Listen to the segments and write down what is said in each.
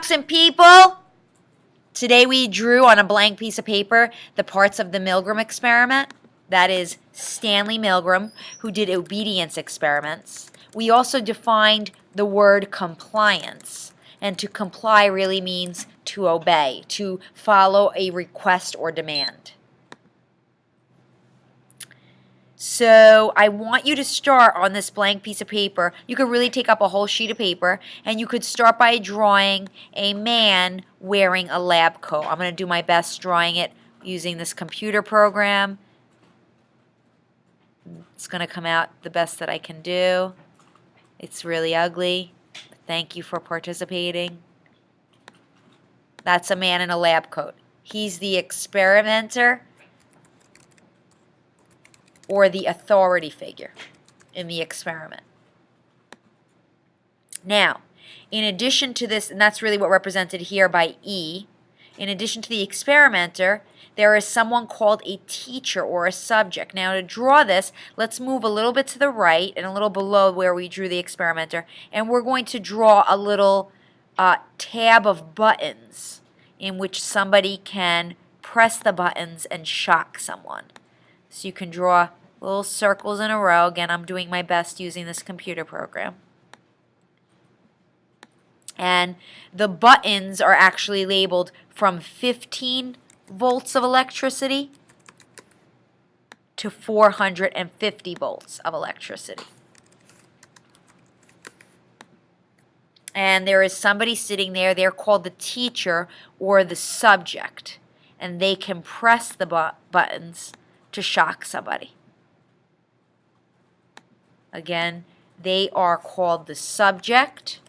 Jackson, people! Today we drew on a blank piece of paper the parts of the Milgram experiment. That is Stanley Milgram, who did obedience experiments. We also defined the word compliance. And to comply really means to obey, to follow a request or demand. So I want you to start on this blank piece of paper. You could really take up a whole sheet of paper, and you could start by drawing a man wearing a lab coat. I'm going to do my best drawing it using this computer program. It's going to come out the best that I can do. It's really ugly. Thank you for participating. That's a man in a lab coat. He's the experimenter or the authority figure in the experiment. Now, in addition to this, and that's really what represented here by E, in addition to the experimenter, there is someone called a teacher or a subject. Now, to draw this, let's move a little bit to the right and a little below where we drew the experimenter, and we're going to draw a little tab of buttons in which somebody can press the buttons and shock someone. So you can draw little circles in a row. Again, I'm doing my best using this computer program. And the buttons are actually labeled from 15 volts of electricity to 450 volts of electricity. And there is somebody sitting there. They're called the teacher or the subject. And they can press the buttons to shock somebody. Again, they are called the subject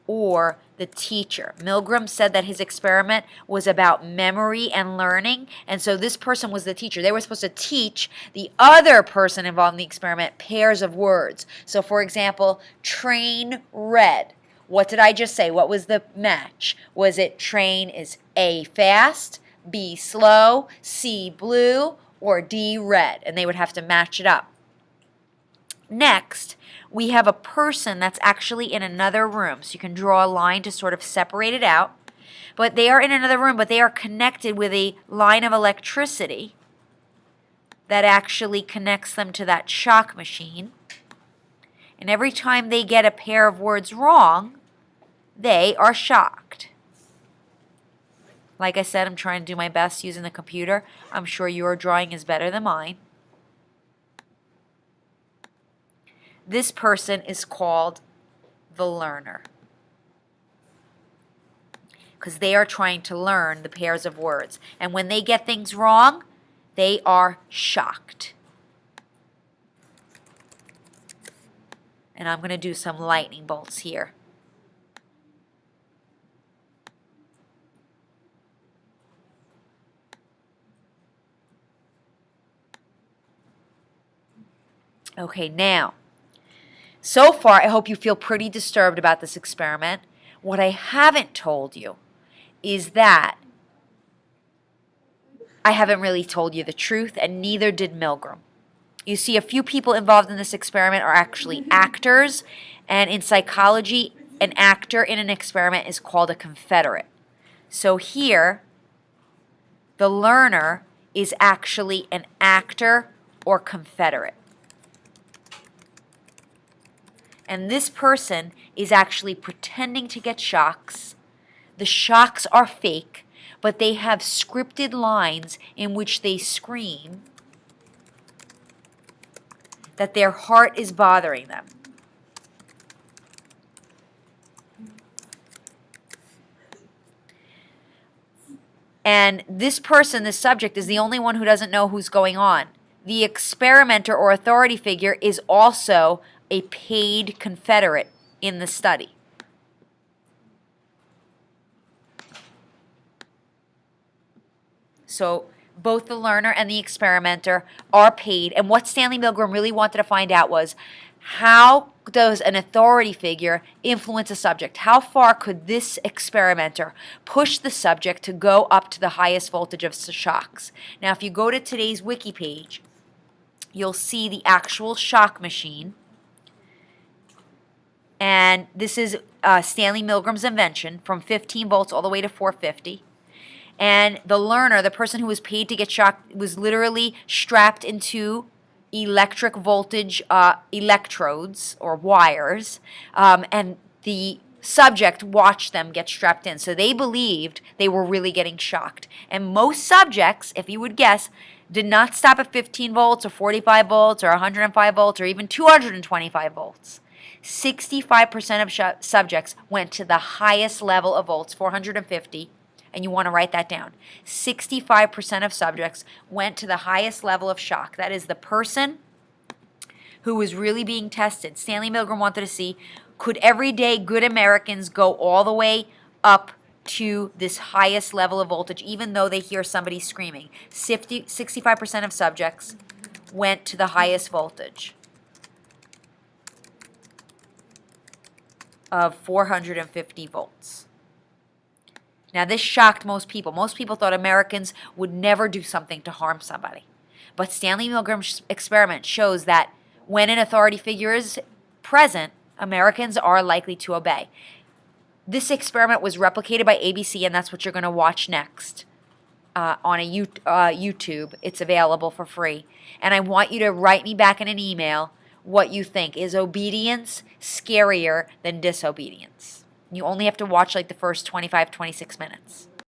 or the teacher. Milgram said that his experiment was about memory and learning, and so this person was the teacher. They were supposed to teach the other person involved in the experiment pairs of words. So, for example, train red. What did I just say? What was the match? Was it train is A, fast, B, slow, C, blue, or D, red? And they would have to match it up. Next, we have a person that's actually in another room. So you can draw a line to sort of separate it out. But they are in another room, but they are connected with a line of electricity that actually connects them to that shock machine. And every time they get a pair of words wrong, they are shocked. Like I said, I'm trying to do my best using the computer. I'm sure your drawing is better than mine. This person is called the learner because they are trying to learn the pairs of words. And when they get things wrong, they are shocked. And I'm going to do some lightning bolts here. Okay, now, so far, I hope you feel pretty disturbed about this experiment. What I haven't told you is that I haven't really told you the truth, and neither did Milgram. You see, a few people involved in this experiment are actually actors, and in psychology, an actor in an experiment is called a confederate. So here, the learner is actually an actor or confederate. And this person is actually pretending to get shocks. The shocks are fake, but they have scripted lines in which they scream that their heart is bothering them. And this person, this subject, is the only one who doesn't know who's going on. The experimenter or authority figure is also a paid confederate in the study. So both the learner and the experimenter are paid. And what Stanley Milgram really wanted to find out was, how does an authority figure influence a subject? How far could this experimenter push the subject to go up to the highest voltage of shocks? Now, if you go to today's wiki page, you'll see the actual shock machine. And this is Stanley Milgram's invention, from 15 volts all the way to 450. And the learner, the person who was paid to get shocked, was literally strapped into electric voltage electrodes or wires, and the subject watched them get strapped in. So they believed they were really getting shocked. And most subjects, if you would guess, did not stop at 15 volts or 45 volts or 105 volts or even 225 volts. 65% of subjects went to the highest level of volts, 450, and you want to write that down. 65% of subjects went to the highest level of shock. That is the person who was really being tested. Stanley Milgram wanted to see, could everyday good Americans go all the way up to this highest level of voltage, even though they hear somebody screaming? 65% of subjects went to the highest voltage of 450 volts. Now, this shocked most people. Most people thought Americans would never do something to harm somebody. But Stanley Milgram's experiment shows that when an authority figure is present, Americans are likely to obey. This experiment was replicated by ABC, and that's what you're going to watch next on YouTube. It's available for free. And I want you to write me back in an email what you think. Is obedience scarier than disobedience? You only have to watch like the first 25, 26 minutes.